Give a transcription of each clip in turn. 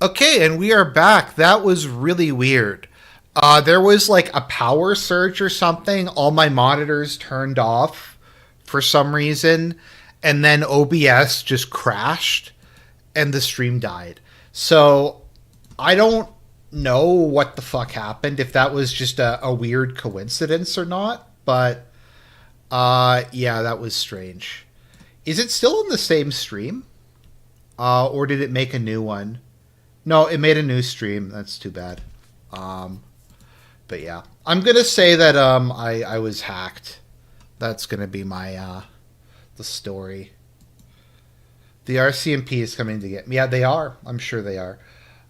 Okay, and we are back. That was really weird. There was like a power surge or something. All my monitors turned off for some reason, and then OBS just crashed and the stream died. So I don't know what the fuck happened, if that was just a weird coincidence or not, but yeah, that was strange. Is it still in the same stream? Or did it make a new one? No, it made a new stream. That's too bad. But yeah, I'm gonna say that I was hacked. That's gonna be my the story. The RCMP is coming to get me. Yeah, they are. I'm sure they are.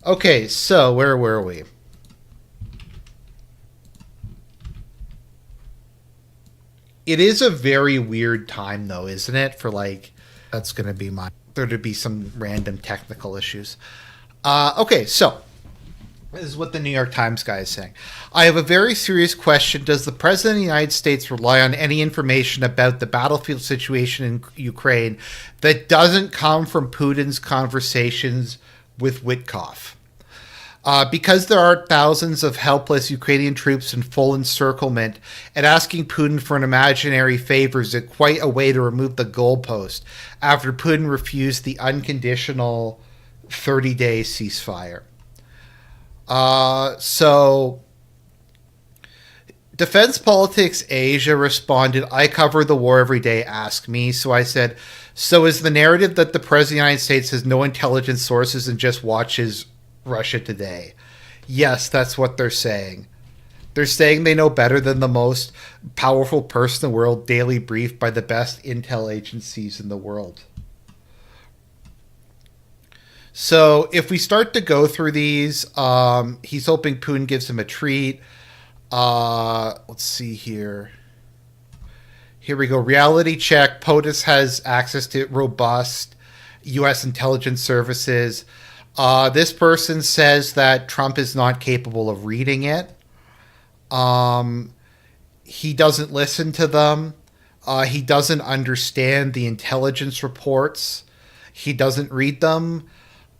Okay, so where were we? It is a very weird time, though, isn't it? For like, that's gonna be my. There to be some random technical issues. Okay, so this is what the New York Times guy is saying. I have a very serious question. Does the President of the United States rely on any information about the battlefield situation in Ukraine that doesn't come from Putin's conversations with Witkoff? Because there are thousands of helpless Ukrainian troops in full encirclement, and asking Putin for an imaginary favor is quite a way to remove the goalpost after Putin refused the unconditional 30-day ceasefire. So Defense Politics Asia responded, I cover the war every day, ask me. So I said, so is the narrative that the President of the United States has no intelligence sources and just watches Russia Today? Yes, that's what they're saying. They're saying they know better than the most powerful person in the world, daily briefed by the best intel agencies in the world. So if we start to go through these, he's hoping Putin gives him a treat. Let's see here. Here we go. Reality check. POTUS has access to robust U.S. intelligence services. This person says that Trump is not capable of reading it. He doesn't listen to them. He doesn't understand the intelligence reports. He doesn't read them.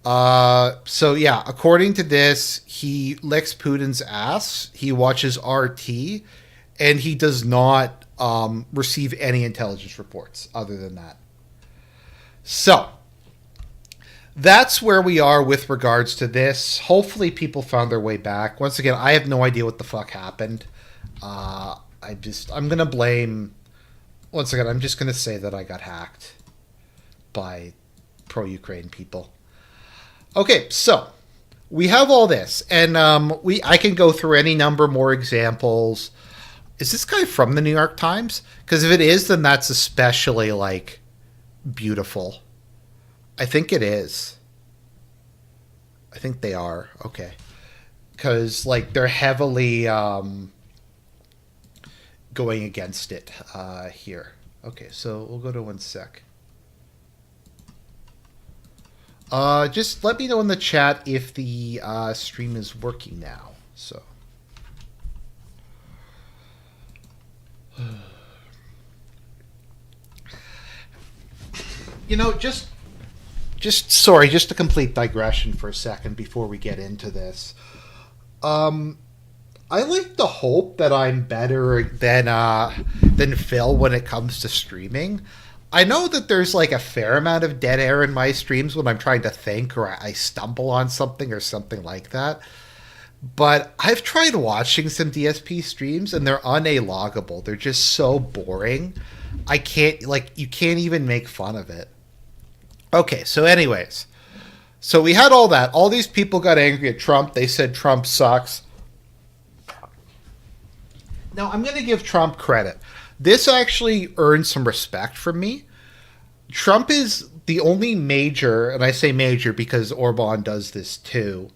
So yeah, according to this, he licks Putin's ass. He watches RT, and he does not receive any intelligence reports other than that. So that's where we are with regards to this. Hopefully people found their way back. Once again, I have no idea what the fuck happened. I'm going to blame, once again, I'm just going to say that I got hacked by pro-Ukraine people. Okay, so we have all this, and I can go through any number more examples. Is this guy from the New York Times? Because if it is, then that's especially, like, beautiful. I think it is. I think they are. Okay. Because, like, they're heavily going against it here. Okay, so we'll go to one sec. Just let me know in the chat if the stream is working now. So, you know, just sorry, just a complete digression for a second before we get into this. I like to hope that I'm better than Phil when it comes to streaming. I know that there's like a fair amount of dead air in my streams when I'm trying to think or I stumble on something or something like that. But I've tried watching some DSP streams and they're unaloggable. They're just so boring. I can't, like, you can't even make fun of it. Okay, so anyways. So we had all that. All these people got angry at Trump. They said Trump sucks. Now, I'm going to give Trump credit. This actually earned some respect from me. Trump is the only major, and I say major because Orban does this too,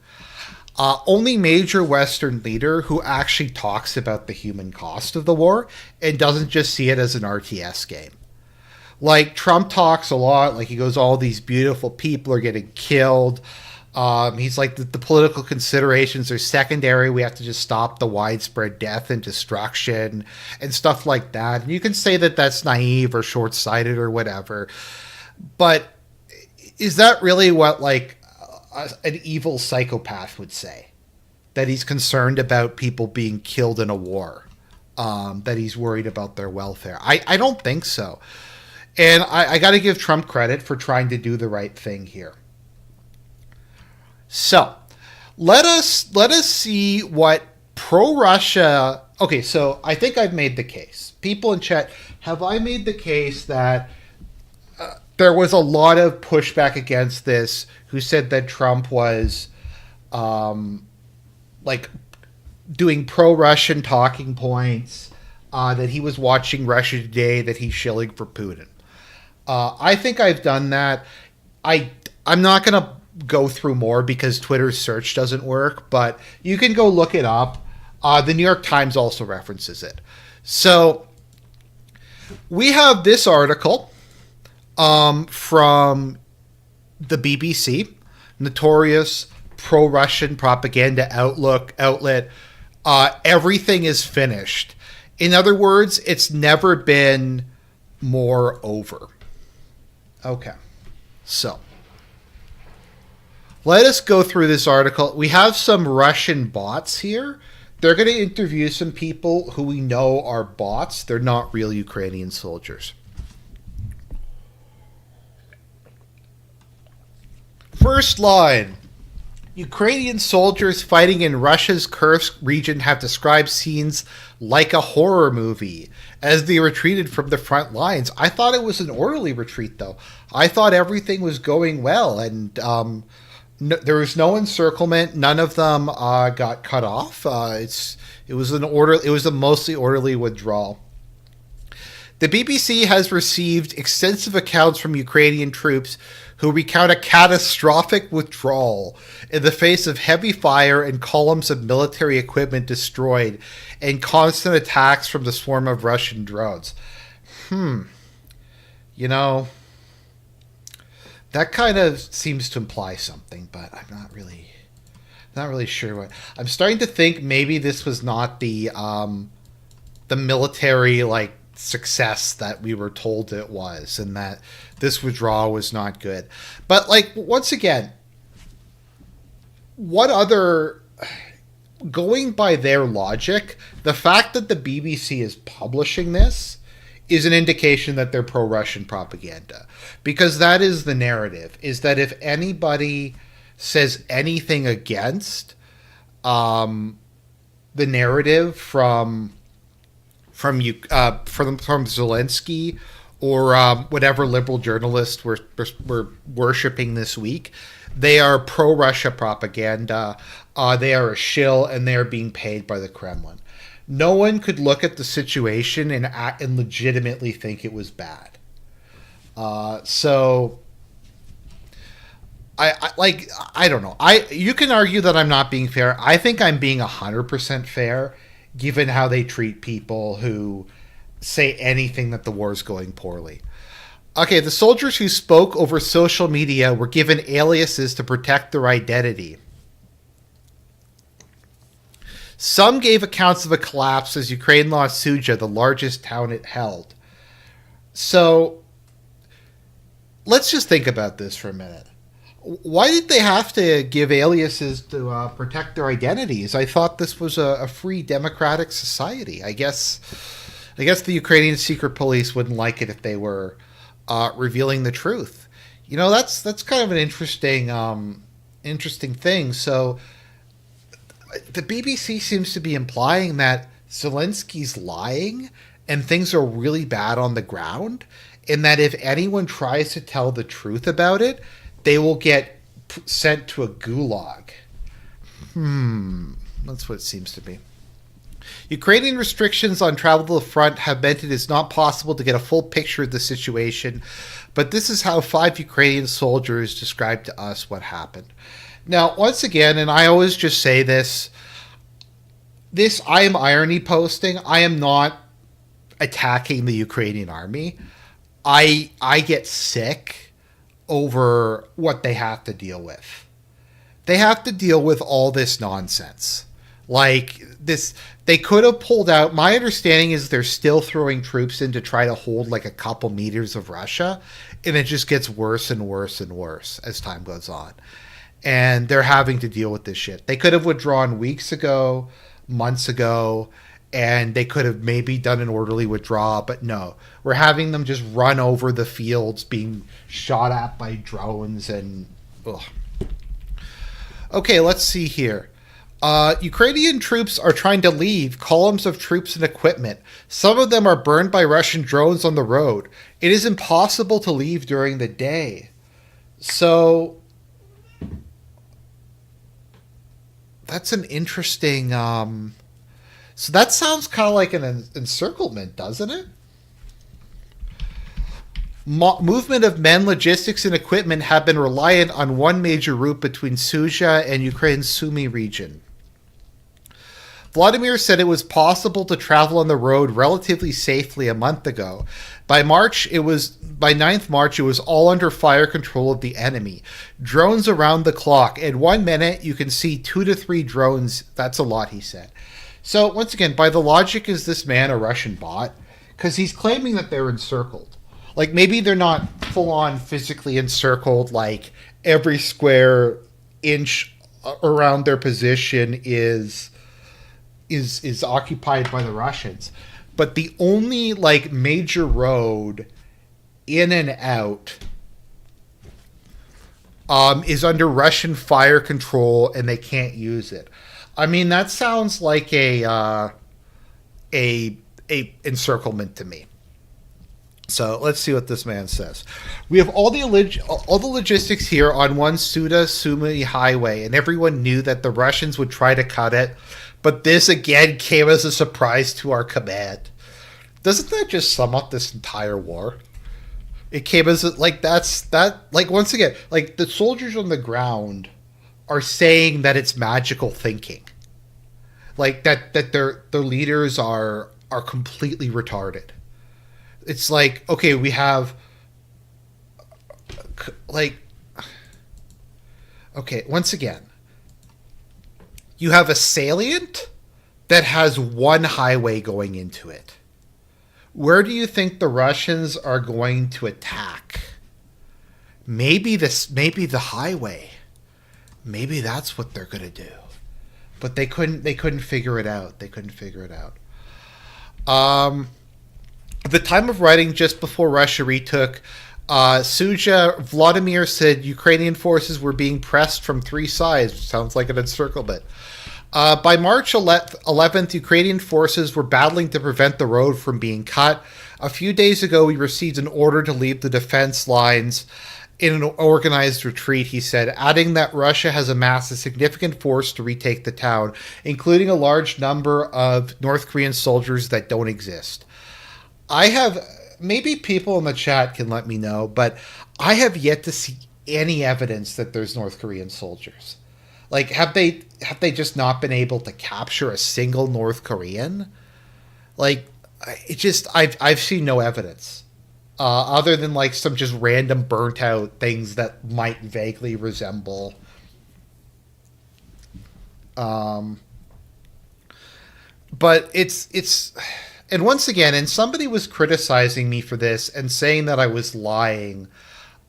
only major Western leader who actually talks about the human cost of the war and doesn't just see it as an RTS game. Like, Trump talks a lot, like he goes, all these beautiful people are getting killed. He's like, the political considerations are secondary. We have to just stop the widespread death and destruction and stuff like that. And you can say that that's naive or short-sighted or whatever. But is that really what, like, an evil psychopath would say. That he's concerned about people being killed in a war. That he's worried about their welfare. I don't think so. And I got to give Trump credit for trying to do the right thing here. So, let us see what pro-Russia... Okay, so I think I've made the case. People in chat, have I made the case that there was a lot of pushback against this, who said that Trump was doing pro-Russian talking points, that he was watching Russia Today, that he's shilling for Putin? I think I've done that. I'm not going to go through more because Twitter's search doesn't work, but you can go look it up. The New York Times also references it. So we have this article from the BBC, notorious pro-Russian propaganda outlet. Everything is finished. In other words, it's never been more over. Okay, so let us go through this article. We have some Russian bots here. They're going to interview some people who we know are bots. They're not real Ukrainian soldiers. First line. Ukrainian soldiers fighting in Russia's Kursk region have described scenes like a horror movie as they retreated from the front lines. I thought it was an orderly retreat, though. I thought everything was going well, and there was no encirclement. None of them got cut off. It was a mostly orderly withdrawal. The BBC has received extensive accounts from Ukrainian troops who recount a catastrophic withdrawal in the face of heavy fire and columns of military equipment destroyed and constant attacks from the swarm of Russian drones. You know, that kind of seems to imply something, but I'm not really sure what. I'm starting to think maybe this was not the military success that we were told it was, and that this withdrawal was not good. But once again, what other, going by their logic, the fact that the BBC is publishing this is an indication that they're pro-Russian propaganda, because that is the narrative, is that if anybody says anything against the narrative from Zelensky or whatever liberal journalists were worshiping this week, they are pro-Russia propaganda. They are a shill, and they are being paid by the Kremlin. No one could look at the situation and legitimately think it was bad. So I don't know. You can argue that I'm not being fair. I think I'm being 100% fair, given how they treat people who say anything that the war is going poorly. Okay, the soldiers who spoke over social media were given aliases to protect their identity. Some gave accounts of a collapse as Ukraine lost Suja, the largest town it held. So, let's just think about this for a minute. Why did they have to give aliases to protect their identities? I thought this was a free democratic society. I guess the Ukrainian secret police wouldn't like it if they were revealing the truth. You know, that's kind of an interesting thing. So the BBC seems to be implying that Zelensky's lying and things are really bad on the ground, and that if anyone tries to tell the truth about it, they will get sent to a gulag. That's what it seems to be. Ukrainian restrictions on travel to the front have meant it is not possible to get a full picture of the situation, but this is how 5 Ukrainian soldiers described to us what happened. Now, once again, and I always just say this I am irony posting. I am not attacking the Ukrainian army. I get sick over what they have to deal with. They have to deal with all this nonsense. Like this, they could have pulled out. My understanding is they're still throwing troops in to try to hold like a couple meters of Russia, and it just gets worse and worse and worse as time goes on. and they're having to deal with this shit. They could have withdrawn weeks ago, months ago, and they could have maybe done an orderly withdrawal, but no. We're having them just run over the fields being shot at by drones and... Ugh. Okay, let's see here. Ukrainian troops are trying to leave columns of troops and equipment. Some of them are burned by Russian drones on the road. It is impossible to leave during the day. So... that's an interesting... so that sounds kind of like an encirclement, doesn't it? Movement of men, logistics, and equipment have been reliant on one major route between Sudzha and Ukraine's Sumy region. Vladimir said it was possible to travel on the road relatively safely a month ago. By 9th March, it was all under fire control of the enemy. Drones around the clock. In 1 minute, you can see 2 to 3 drones. That's a lot, he said. So, once again, by the logic, is this man a Russian bot? Because he's claiming that they're encircled. Like, maybe they're not full-on physically encircled, like every square inch around their position is occupied by the Russians. But the only, like, major road in and out is under Russian fire control, and they can't use it. I mean, that sounds like a encirclement to me. So let's see what this man says. We have all the logistics here on one Suda-Sumy highway, and everyone knew that the Russians would try to cut it. But this again came as a surprise to our command. Doesn't that just sum up this entire war? It came as like once again, like the soldiers on the ground are saying that it's magical thinking. Like that their leaders are completely retarded. It's like, okay, we have once again, you have a salient that has one highway going into it. Where do you think the Russians are going to attack? Maybe the highway. Maybe that's what they're going to do. But they couldn't figure it out. At the time of writing, just before Russia retook Sudzha, Vladimir said Ukrainian forces were being pressed from 3 sides. Sounds like an encirclement. By March 11th, Ukrainian forces were battling to prevent the road from being cut. A few days ago, we received an order to leave the defense lines in an organized retreat, he said, adding that Russia has amassed a significant force to retake the town, including a large number of North Korean soldiers that don't exist. Maybe people in the chat can let me know, but I have yet to see any evidence that there's North Korean soldiers. Like, have they just not been able to capture a single North Korean? Like, I've seen no evidence. Other than, like, some just random burnt out things that might vaguely resemble. But it's... And once again, and somebody was criticizing me for this and saying that I was lying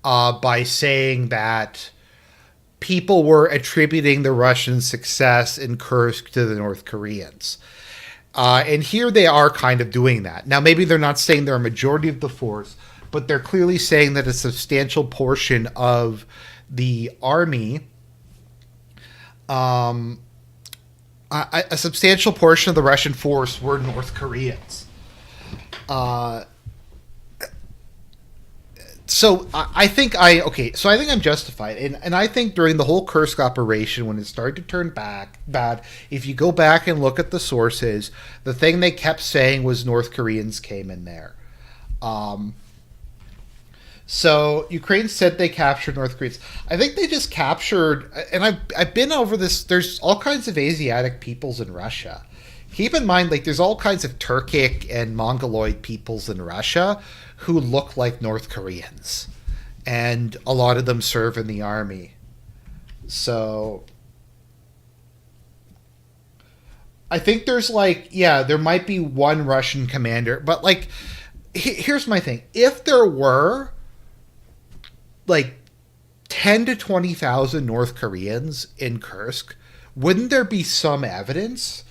by saying that people were attributing the Russian success in Kursk to the North Koreans. And here they are kind of doing that. Now, maybe they're not saying they're a majority of the force, but they're clearly saying that a substantial portion of the army, a substantial portion of the Russian force were North Koreans. So I think I'm justified. And I think during the whole Kursk operation, when it started to turn bad, if you go back and look at the sources, the thing they kept saying was North Koreans came in there. So Ukraine said they captured North Koreans. I think they just captured, and I've been over this, there's all kinds of Asiatic peoples in Russia. Keep in mind, like, there's all kinds of Turkic and Mongoloid peoples in Russia who look like North Koreans. And a lot of them serve in the army. So I think there's, like, yeah, there might be one Russian commander. But, like, here's my thing. If there were, like, 10 to 20,000 North Koreans in Kursk, wouldn't there be some evidence?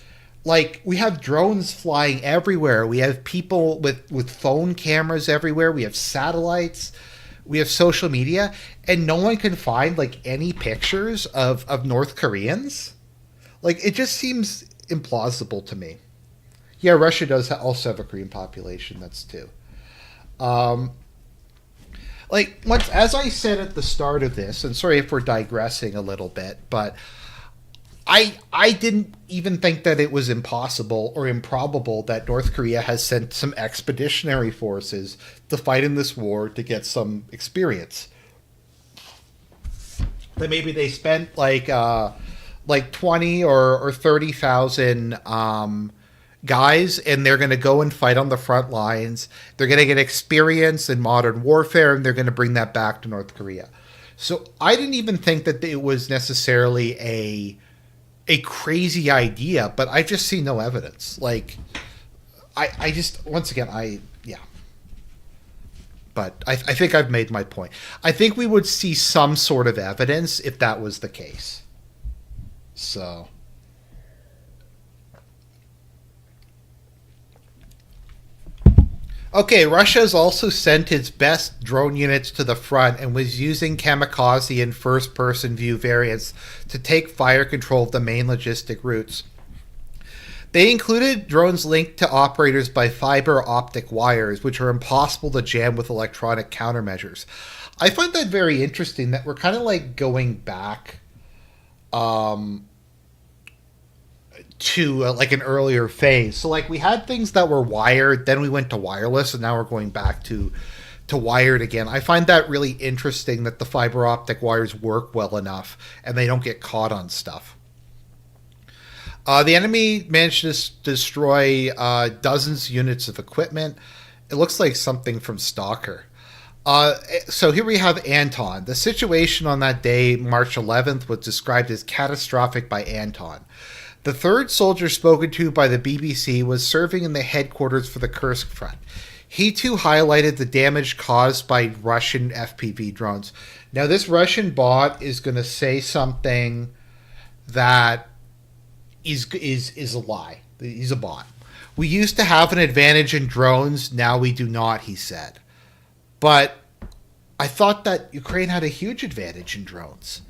Like, we have drones flying everywhere. We have people with phone cameras everywhere. We have satellites. We have social media. And no one can find, like, any pictures of North Koreans? Like, it just seems implausible to me. Yeah, Russia does also have a Korean population. That's too. Like, once, as I said at the start of this, and sorry if we're digressing a little bit, but I didn't even think that it was impossible or improbable that North Korea has sent some expeditionary forces to fight in this war to get some experience. That maybe they spent like 20 or 30,000 guys, and they're going to go and fight on the front lines. They're going to get experience in modern warfare, and they're going to bring that back to North Korea. So I didn't even think that it was necessarily a crazy idea, but I just see no evidence. Like, I just, once again, yeah. But I think I've made my point. I think we would see some sort of evidence if that was the case. So. Okay, Russia has also sent its best drone units to the front and was using kamikaze and first-person view variants to take fire control of the main logistic routes. They included drones linked to operators by fiber optic wires, which are impossible to jam with electronic countermeasures. I find that very interesting, that we're kind of like going back to like an earlier phase. So like we had things that were wired, then we went to wireless, and now we're going back to wired again. I find that really interesting, that the fiber optic wires work well enough and they don't get caught on stuff. The enemy managed to destroy dozens of units of equipment. It looks like something from Stalker. So here we have Anton. The situation on that day, March 11th, was described as catastrophic by Anton. The third soldier spoken to by the BBC was serving in the headquarters for the Kursk front. He too highlighted the damage caused by Russian FPV drones. Now, this Russian bot is going to say something that is a lie. He's a bot. We used to have an advantage in drones. Now we do not, he said. But I thought that Ukraine had a huge advantage in drones.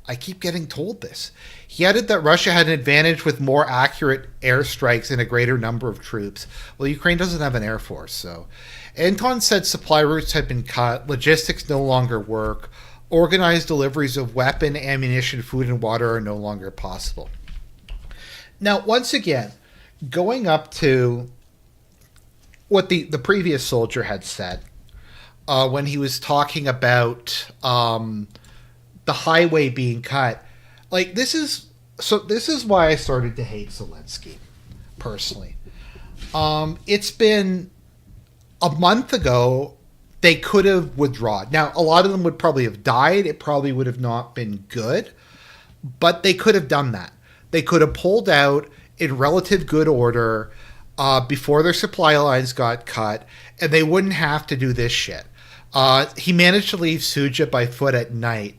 I keep getting told this. He added that Russia had an advantage with more accurate airstrikes and a greater number of troops. Well, Ukraine doesn't have an air force, so. Anton said supply routes had been cut, logistics no longer work, organized deliveries of weapon, ammunition, food, and water are no longer possible. Now, once again, going up to what the previous soldier had said when he was talking about the highway being cut, like this is why I started to hate Zelensky personally. It's been a month ago. They could have withdrawn. Now, a lot of them would probably have died. It probably would have not been good, but they could have done that. They could have pulled out in relative good order before their supply lines got cut, and they wouldn't have to do this shit. He managed to leave Suja by foot at night,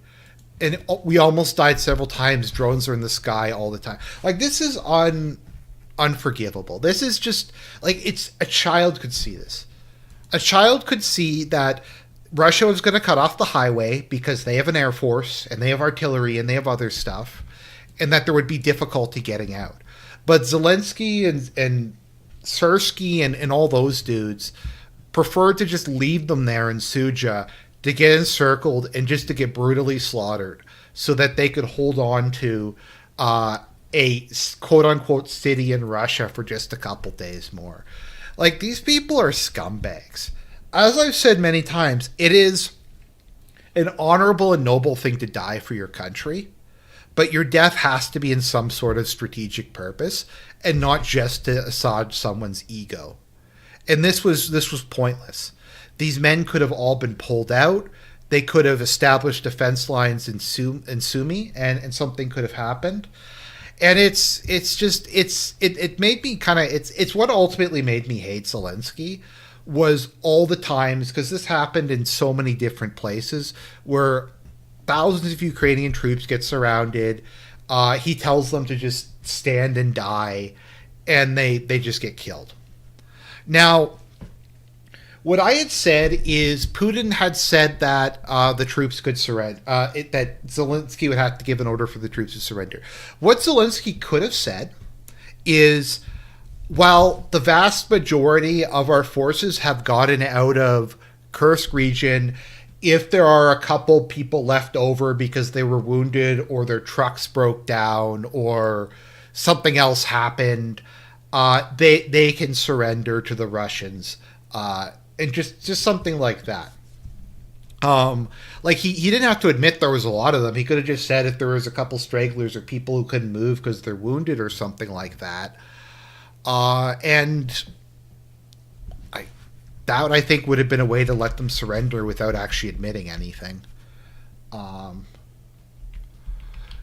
and we almost died several times. Drones are in the sky all the time. Like, this is unforgivable. This is just, like, it's a child could see this. A child could see that Russia was going to cut off the highway because they have an air force, and they have artillery, and they have other stuff, and that there would be difficulty getting out. But Zelensky and Sersky and all those dudes preferred to just leave them there in Suja to get encircled and just to get brutally slaughtered so that they could hold on to a quote-unquote city in Russia for just a couple days more. Like, these people are scumbags. As I've said many times, it is an honorable and noble thing to die for your country, but your death has to be in some sort of strategic purpose and not just to massage someone's ego. And this was pointless. These men could have all been pulled out. They could have established defense lines in Sumy, and something could have happened. And it made me kind of, it's what ultimately made me hate Zelensky, was all the times, because this happened in so many different places, where thousands of Ukrainian troops get surrounded. He tells them to just stand and die, and they just get killed. Now, what I had said is Putin had said that the troops could surrender, that Zelensky would have to give an order for the troops to surrender. What Zelensky could have said is, while the vast majority of our forces have gotten out of Kursk region, if there are a couple people left over because they were wounded or their trucks broke down or something else happened, they can surrender to the Russians. And just something like that. Like he didn't have to admit there was a lot of them. He could have just said if there was a couple stragglers or people who couldn't move because they're wounded or something like that. And that I think would have been a way to let them surrender without actually admitting anything.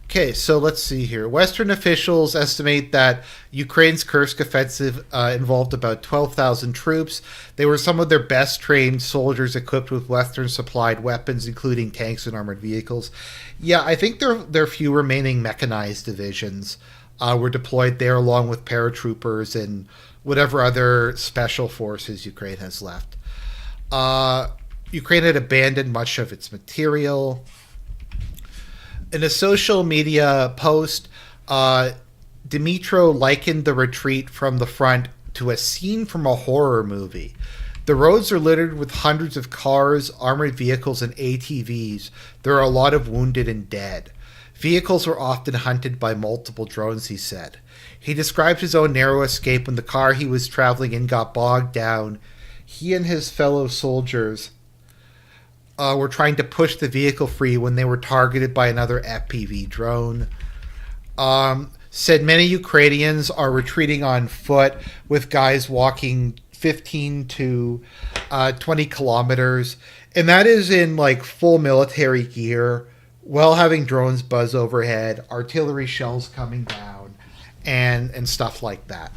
Okay, so let's see here. Western officials estimate that Ukraine's Kursk offensive involved about 12,000 troops. They were some of their best trained soldiers equipped with Western supplied weapons, including tanks and armored vehicles. Yeah, I think their few remaining mechanized divisions were deployed there along with paratroopers and whatever other special forces Ukraine has left. Ukraine had abandoned much of its material. In a social media post, Dmytro likened the retreat from the front to a scene from a horror movie. The roads are littered with hundreds of cars, armored vehicles, and ATVs. There are a lot of wounded and dead. Vehicles were often hunted by multiple drones, he said. He described his own narrow escape when the car he was traveling in got bogged down. He and his fellow soldiers were trying to push the vehicle free when they were targeted by another FPV drone. Said many Ukrainians are retreating on foot, with guys walking 15 to 20 kilometers. And that is in like full military gear, while having drones buzz overhead, artillery shells coming down, and stuff like that.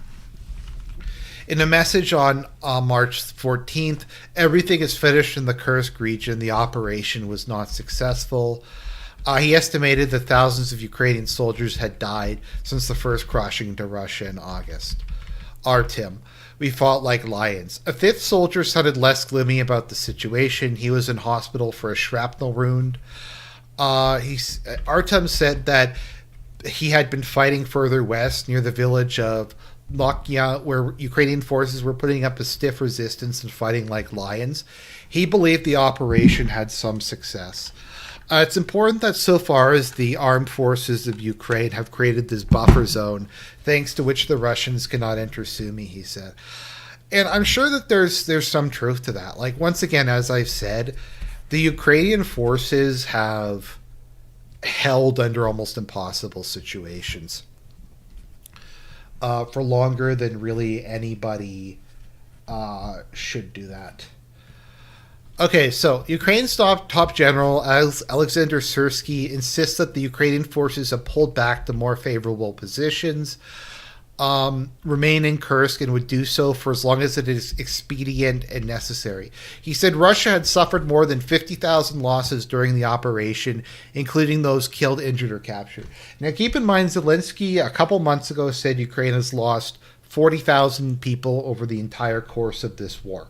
In a message on March 14th, everything is finished in the Kursk region. The operation was not successful. He estimated that thousands of Ukrainian soldiers had died since the first crossing into Russia in August. Artem, we fought like lions. A fifth soldier sounded less gloomy about the situation. He was in hospital for a shrapnel wound. Artem said that he had been fighting further west near the village of Lokia, where Ukrainian forces were putting up a stiff resistance and fighting like lions. He believed the operation had some success. It's important that so far as the armed forces of Ukraine have created this buffer zone, thanks to which the Russians cannot enter Sumy, he said. And I'm sure that there's some truth to that. Like, once again, as I've said, the Ukrainian forces have held under almost impossible situations for longer than really anybody should do that. Okay, so Ukraine's top general Alexander Syrsky insists that the Ukrainian forces have pulled back to more favorable positions, remain in Kursk, and would do so for as long as it is expedient and necessary. He said Russia had suffered more than 50,000 losses during the operation, including those killed, injured, or captured. Now, keep in mind, Zelensky a couple months ago said Ukraine has lost 40,000 people over the entire course of this war.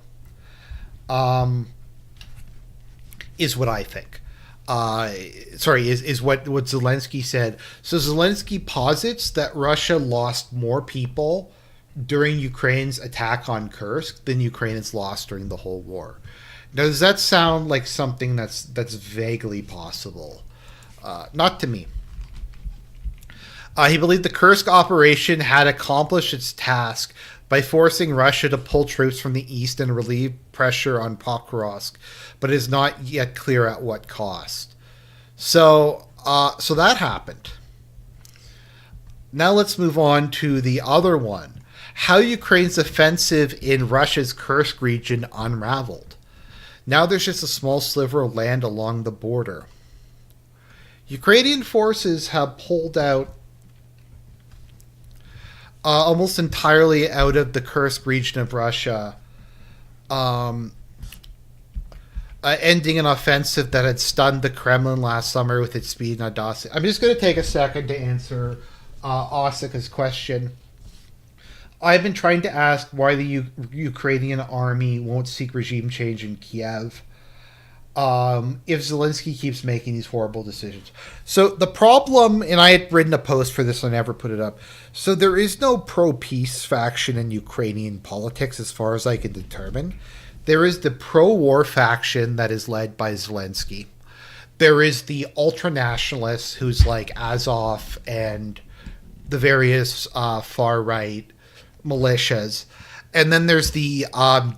Is what I think. Is what Zelensky said. So Zelensky posits that Russia lost more people during Ukraine's attack on Kursk than Ukraine has lost during the whole war. Now, does that sound like something that's vaguely possible? Not to me. He believed the Kursk operation had accomplished its task by forcing Russia to pull troops from the east and relieve pressure on Pokrovsk, but it is not yet clear at what cost. So that happened. Now let's move on to the other one. How Ukraine's offensive in Russia's Kursk region unraveled. Now there's just a small sliver of land along the border. Ukrainian forces have pulled out almost entirely out of the Kursk region of Russia ending an offensive that had stunned the Kremlin last summer with its speed and audacity. I'm just going to take a second to answer Osika's question. I've been trying to ask why the Ukrainian army won't seek regime change in Kiev if Zelensky keeps making these horrible decisions. So the problem, and I had written a post for this, I never put it up. So there is no pro-peace faction in Ukrainian politics as far as I can determine. There is the pro-war faction that is led by Zelensky. There is the ultra-nationalists who's like Azov and the various far-right militias. And then there's the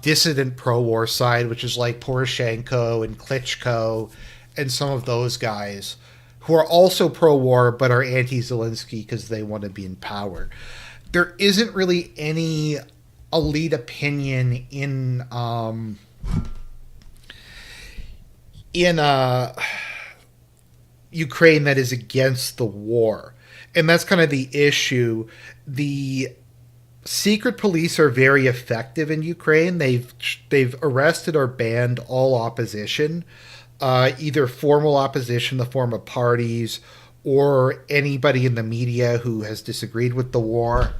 dissident pro-war side, which is like Poroshenko and Klitschko and some of those guys who are also pro-war but are anti-Zelensky because they want to be in power. There isn't really any elite opinion in Ukraine that is against the war. And that's kind of the issue. The secret police are very effective in Ukraine. They've arrested or banned all opposition, either formal opposition in the form of parties or anybody in the media who has disagreed with the war.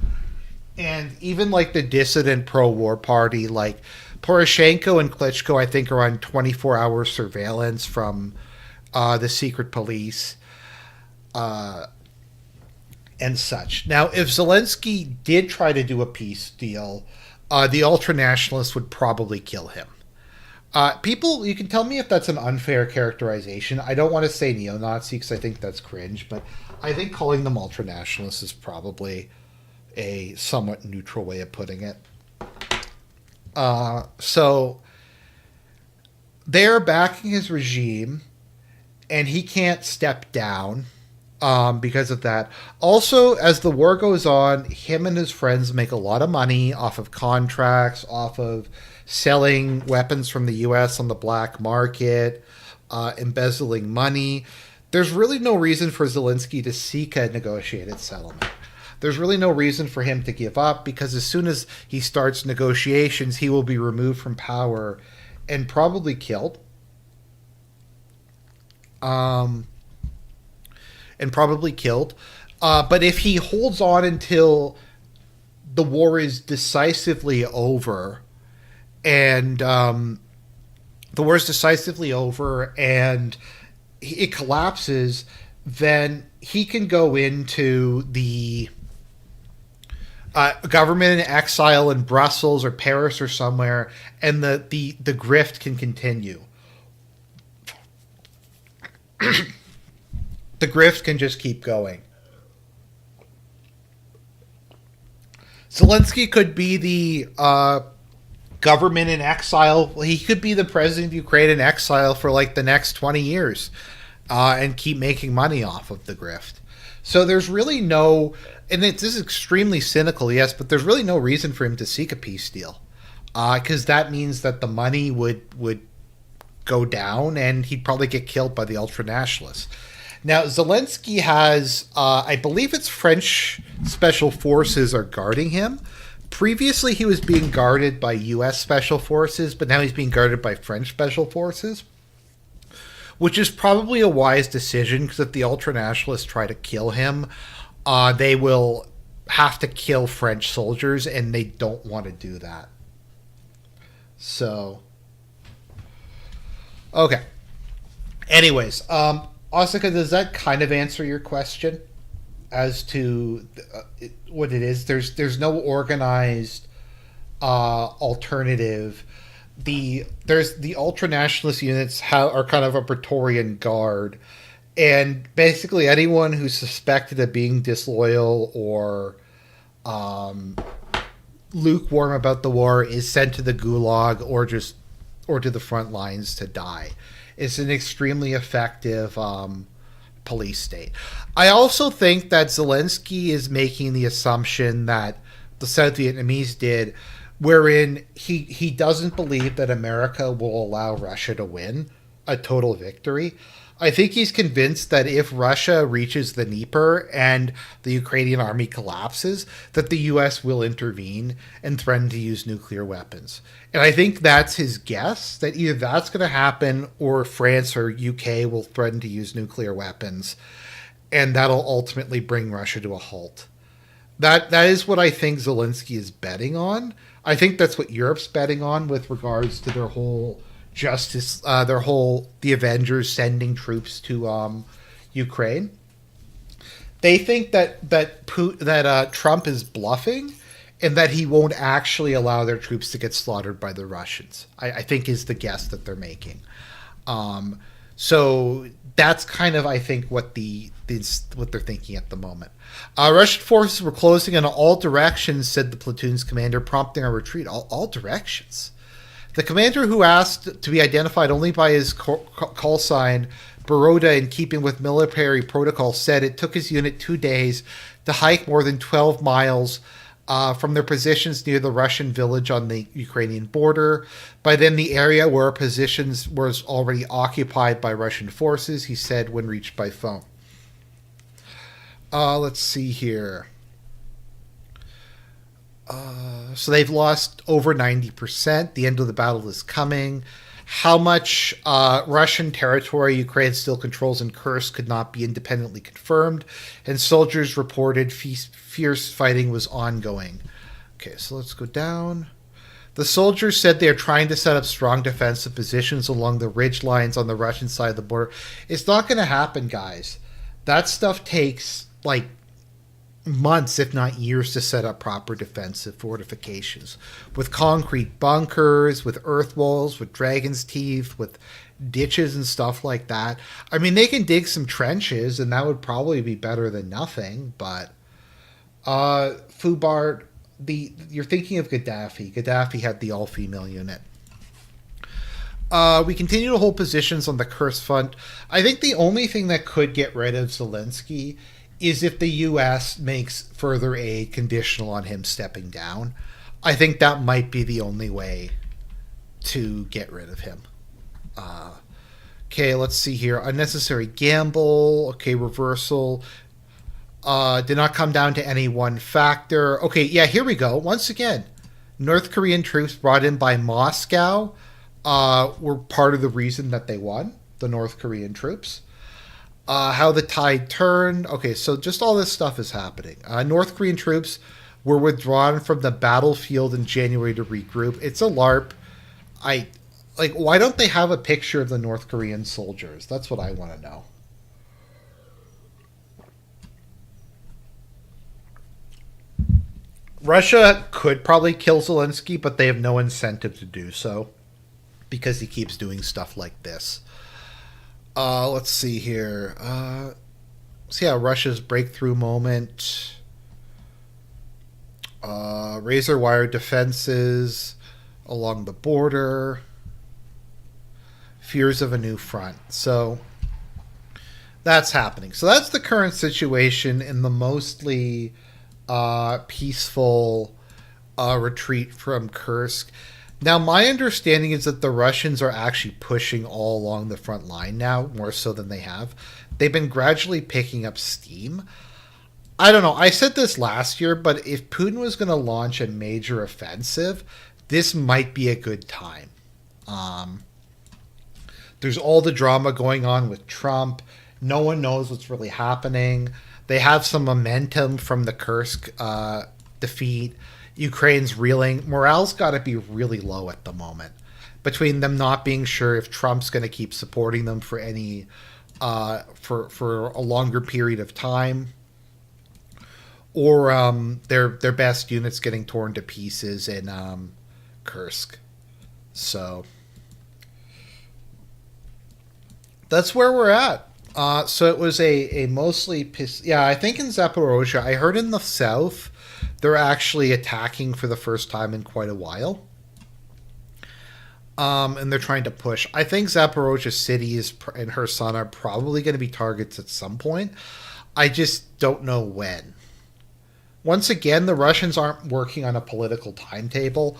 And even like the dissident pro-war party, like Poroshenko and Klitschko, I think are on 24-hour surveillance from the secret police. And such. Now, if Zelensky did try to do a peace deal, the ultranationalists would probably kill him. People, you can tell me if that's an unfair characterization. I don't want to say neo-Nazi because I think that's cringe, but I think calling them ultranationalists is probably a somewhat neutral way of putting it. So they're backing his regime, and he can't step down. Because of that. Also, as the war goes on, him and his friends make a lot of money off of contracts, off of selling weapons from the U.S. on the black market, embezzling money. There's really no reason for Zelensky to seek a negotiated settlement. There's really no reason for him to give up because as soon as he starts negotiations, he will be removed from power and probably killed. But if he holds on until the war is decisively over and it collapses, then he can go into the government in exile in Brussels or Paris or somewhere, and the grift can continue. The grift can just keep going. Zelensky could be the government in exile. He could be the president of Ukraine in exile for like the next 20 years and keep making money off of the grift. So there's really no, and this is extremely cynical, yes, but there's really no reason for him to seek a peace deal because that means that the money would go down and he'd probably get killed by the ultranationalists. Now, Zelensky has, I believe it's French special forces are guarding him. Previously, he was being guarded by U.S. special forces, but now he's being guarded by French special forces, which is probably a wise decision because if the ultranationalists try to kill him, they will have to kill French soldiers, and they don't want to do that. So, okay. Anyways, Osika, does that kind of answer your question as to what it is? There's no organized alternative. There's the ultranationalist units are kind of a Praetorian Guard, and basically anyone who's suspected of being disloyal or lukewarm about the war is sent to the Gulag or to the front lines to die. It's an extremely effective police state. I also think that Zelensky is making the assumption that the South Vietnamese did, wherein he doesn't believe that America will allow Russia to win a total victory. I think he's convinced that if Russia reaches the Dnieper and the Ukrainian army collapses, that the U.S. will intervene and threaten to use nuclear weapons. And I think that's his guess, that either that's going to happen or France or UK will threaten to use nuclear weapons, and that'll ultimately bring Russia to a halt. That is what I think Zelensky is betting on. I think that's what Europe's betting on with regards to their whole justice, the Avengers sending troops to Ukraine. They think that Trump is bluffing, and that he won't actually allow their troops to get slaughtered by the Russians. I think is the guess that they're making. So that's kind of, I think, what they're thinking at the moment. Russian forces were closing in all directions, said the platoon's commander, prompting a retreat. All directions. The commander, who asked to be identified only by his call sign, Baroda, in keeping with military protocol, said it took his unit 2 days to hike more than 12 miles from their positions near the Russian village on the Ukrainian border. By then, the area where positions was already occupied by Russian forces, he said when reached by phone. Let's see here. So they've lost over 90%. The end of the battle is coming. How much Russian territory Ukraine still controls in Kursk could not be independently confirmed, and soldiers reported fierce fighting was ongoing. Okay, so let's go down. The soldiers said they are trying to set up strong defensive positions along the ridge lines on the Russian side of the border. It's not going to happen, guys. That stuff takes, like, months, if not years, to set up proper defensive fortifications with concrete bunkers, with earth walls, with dragon's teeth, with ditches and stuff like that. I mean, they can dig some trenches, and that would probably be better than nothing. But Fubart, you're thinking of Gaddafi. Gaddafi had the all-female unit. We continue to hold positions on the Kursk front. I think the only thing that could get rid of Zelensky is if the U.S. makes further aid conditional on him stepping down. I think that might be the only way to get rid of him. Okay, let's see here. Unnecessary gamble. Okay, reversal. Did not come down to any one factor. Okay, yeah, here we go. Once again, North Korean troops brought in by Moscow were part of the reason that they won, the North Korean troops. How the tide turned. Okay, so just all this stuff is happening. North Korean troops were withdrawn from the battlefield in January to regroup. It's a LARP. Why don't they have a picture of the North Korean soldiers? That's what I want to know. Russia could probably kill Zelensky, but they have no incentive to do so because he keeps doing stuff like this. Let's see here. Russia's breakthrough moment. Razor wire defenses along the border. Fears of a new front. So that's happening. So that's the current situation in the mostly peaceful retreat from Kursk. Now, my understanding is that the Russians are actually pushing all along the front line now, more so than they have. They've been gradually picking up steam. I don't know. I said this last year, but if Putin was going to launch a major offensive, this might be a good time. There's all the drama going on with Trump. No one knows what's really happening. They have some momentum from the Kursk defeat. Ukraine's reeling. Morale's got to be really low at the moment, between them not being sure if Trump's going to keep supporting them for any for a longer period of time, or their best units getting torn to pieces in Kursk. So that's where we're at. So it was a mostly I think in Zaporozhye. I heard in the south they're actually attacking for the first time in quite a while. And they're trying to push. I think Zaporozhye City and Kherson are probably going to be targets at some point. I just don't know when. Once again, the Russians aren't working on a political timetable,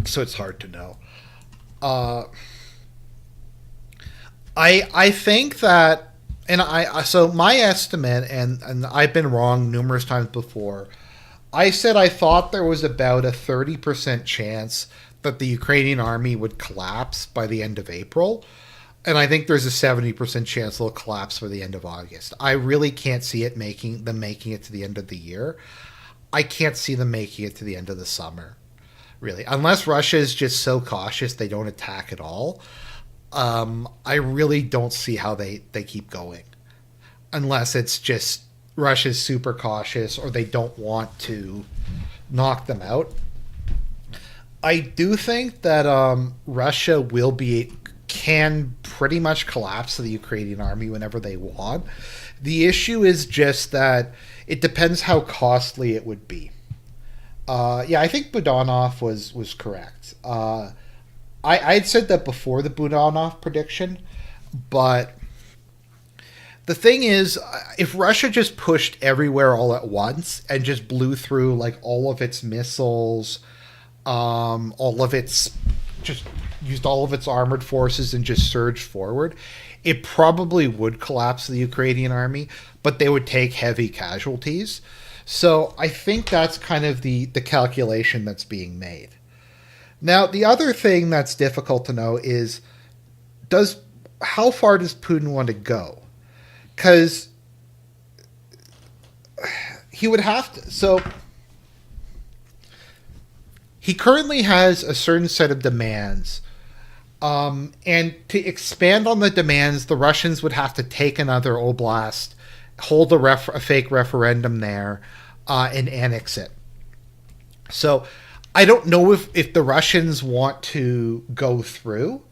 so it's hard to know. I think that, and so my estimate, and I've been wrong numerous times before. I said I thought there was about a 30% chance that the Ukrainian army would collapse by the end of April. And I think there's a 70% chance it'll collapse by the end of August. I really can't see them making it to the end of the year. I can't see them making it to the end of the summer, really, unless Russia is just so cautious they don't attack at all. I really don't see how they keep going, unless it's just Russia's super cautious or they don't want to knock them out. I do think that Russia can pretty much collapse the Ukrainian army whenever they want. The issue is just that it depends how costly it would be. Yeah, I think Budanov was correct. I'd said that before the Budanov prediction, but the thing is, if Russia just pushed everywhere all at once and just blew through like all of its missiles, all of its just used all of its armored forces and just surged forward, it probably would collapse the Ukrainian army, but they would take heavy casualties. So I think that's kind of the calculation that's being made. Now, the other thing that's difficult to know is how far does Putin want to go? Because he would have to. So he currently has a certain set of demands. And to expand on the demands, the Russians would have to take another oblast, hold a fake referendum there, and annex it. So I don't know if the Russians want to go through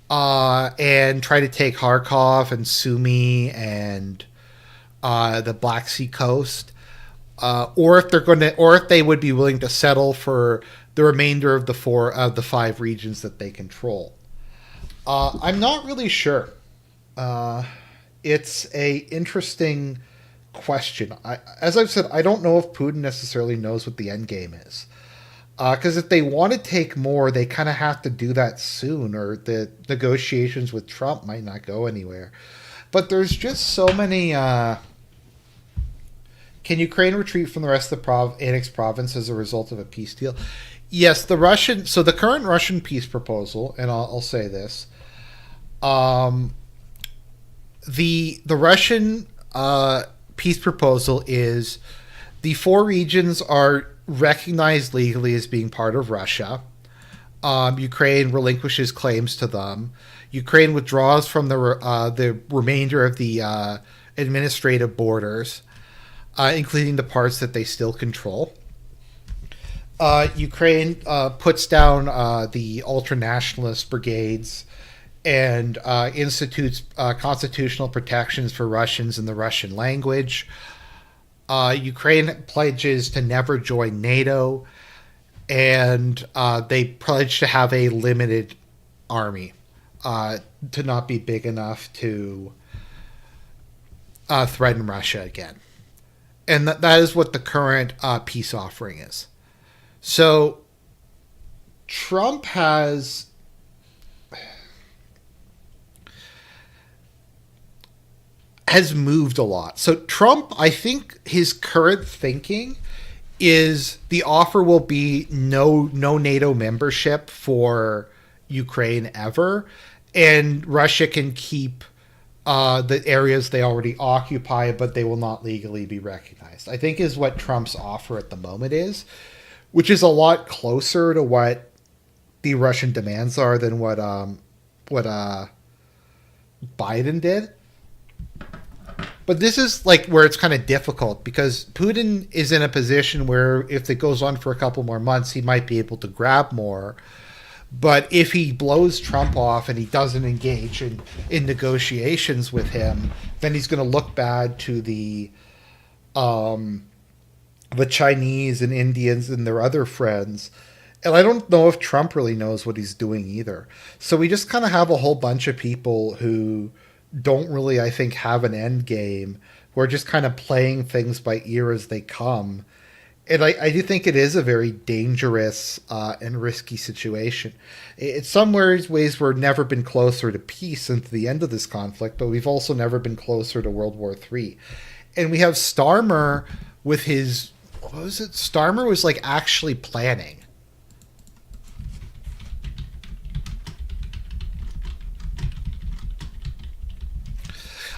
and try to take Kharkov and Sumy and the Black Sea coast, or if they would be willing to settle for the remainder of the five regions that they control. I'm not really sure. It's a interesting question. As I've said, I don't know if Putin necessarily knows what the end game is. Because if they want to take more, they kind of have to do that soon, or the negotiations with Trump might not go anywhere. But there's just so many. Can Ukraine retreat from the rest of the annexed province as a result of a peace deal? Yes, the current Russian peace proposal, and I'll say this, the Russian peace proposal is the four regions are recognized legally as being part of Russia. Ukraine relinquishes claims to them. Ukraine withdraws from the remainder of the administrative borders, including the parts that they still control. Ukraine puts down the ultranationalist brigades and institutes constitutional protections for Russians in the Russian language. Ukraine pledges to never join NATO, and they pledge to have a limited army, to not be big enough to threaten Russia again. And that is what the current peace offering is. So Trump has moved a lot. So Trump, I think his current thinking is the offer will be no NATO membership for Ukraine ever, and Russia can keep the areas they already occupy, but they will not legally be recognized, I think is what Trump's offer at the moment is, which is a lot closer to what the Russian demands are than what Biden did. But this is like where it's kind of difficult, because Putin is in a position where if it goes on for a couple more months, he might be able to grab more. But if he blows Trump off and he doesn't engage in negotiations with him, then he's going to look bad to the Chinese and Indians and their other friends. And I don't know if Trump really knows what he's doing either. So we just kind of have a whole bunch of people who don't really, I think, have an end game. We're just kind of playing things by ear as they come. And I do think it is a very dangerous and risky situation. In some ways, we've never been closer to peace since the end of this conflict, but we've also never been closer to World War III. And we have Starmer with his, what was it? Starmer was like actually planning.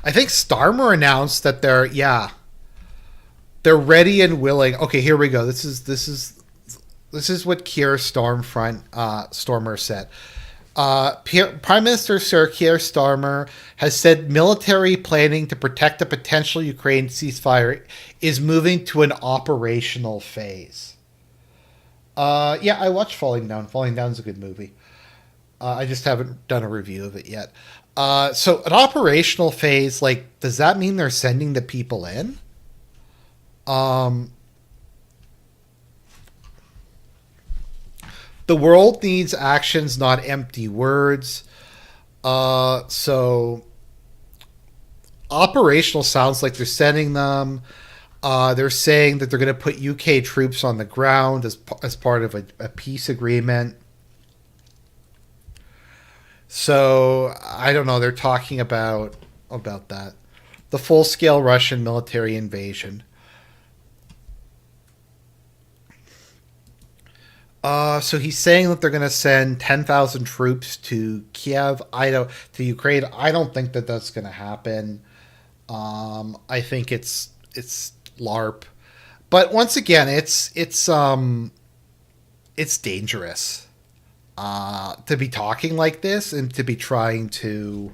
I think Starmer announced that they're ready and willing. Okay, here we go. This is what Keir Stormer said. Prime Minister Sir Keir Starmer has said military planning to protect a potential Ukraine ceasefire is moving to an operational phase. Yeah, I watched Falling Down. Falling Down is a good movie. I just haven't done a review of it yet. So an operational phase, like, does that mean they're sending the people in? Um, the world needs actions, not empty words. So operational sounds like they're sending them. They're saying that they're going to put UK troops on the ground as part of a peace agreement. So I don't know. They're talking about that, the full scale Russian military invasion. So he's saying that they're going to send 10,000 troops to Kiev. To Ukraine. I don't think that that's going to happen. I think it's LARP, but once again, it's dangerous to be talking like this and to be trying to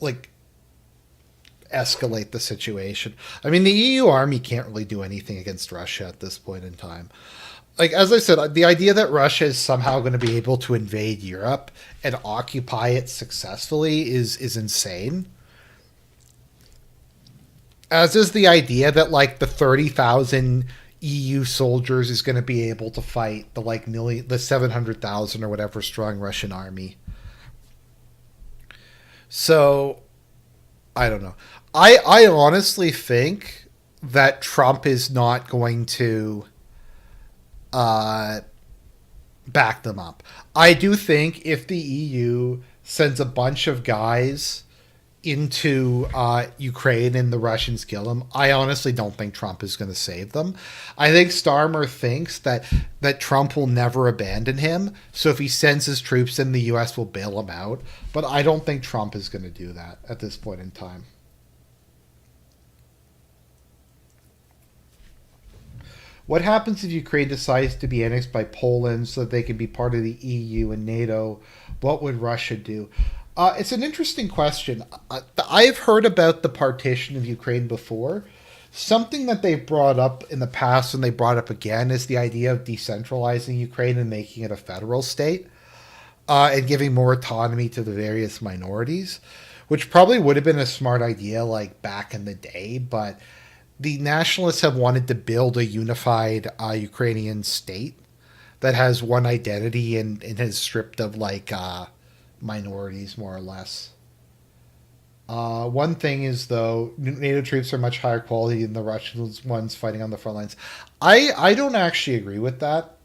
like escalate the situation. I mean, the EU army can't really do anything against Russia at this point in time. Like, as I said, the idea that Russia is somehow going to be able to invade Europe and occupy it successfully is insane. As is the idea that like the 30,000 EU soldiers is going to be able to fight the 700,000 or whatever strong Russian army. So I don't know. I honestly think that Trump is not going to uh, back them up. I do think if the EU sends a bunch of guys into Ukraine and the Russians kill them, I honestly don't think Trump is going to save them. I think Starmer thinks that Trump will never abandon him. So if he sends his troops in, the U.S. will bail him out. But I don't think Trump is going to do that at this point in time. What happens if Ukraine decides to be annexed by Poland so that they can be part of the EU and NATO? What would Russia do? It's an interesting question. I've heard about the partition of Ukraine before. Something that they've brought up in the past and they brought up again is the idea of decentralizing Ukraine and making it a federal state and giving more autonomy to the various minorities, which probably would have been a smart idea like back in the day, but the nationalists have wanted to build a unified Ukrainian state that has one identity and is stripped of minorities more or less. One thing is though, NATO troops are much higher quality than the Russian ones fighting on the front lines. I don't actually agree with that.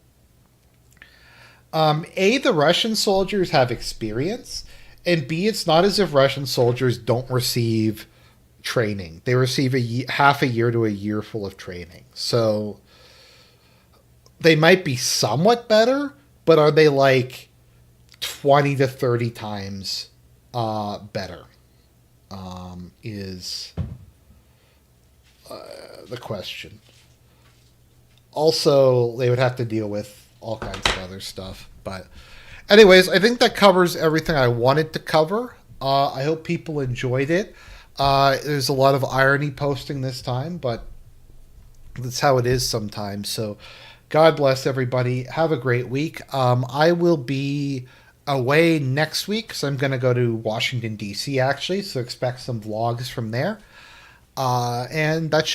The Russian soldiers have experience, and B, it's not as if Russian soldiers don't receive training. They receive half a year to a year full of training. So they might be somewhat better, but are they like 20 to 30 times better? Is the question. Also, they would have to deal with all kinds of other stuff. But anyways, I think that covers everything I wanted to cover. I hope people enjoyed it. There's a lot of irony posting this time, but that's how it is sometimes. So God bless everybody. Have a great week. I will be away next week, so I'm going to go to Washington, D.C. actually, so expect some vlogs from there. And that should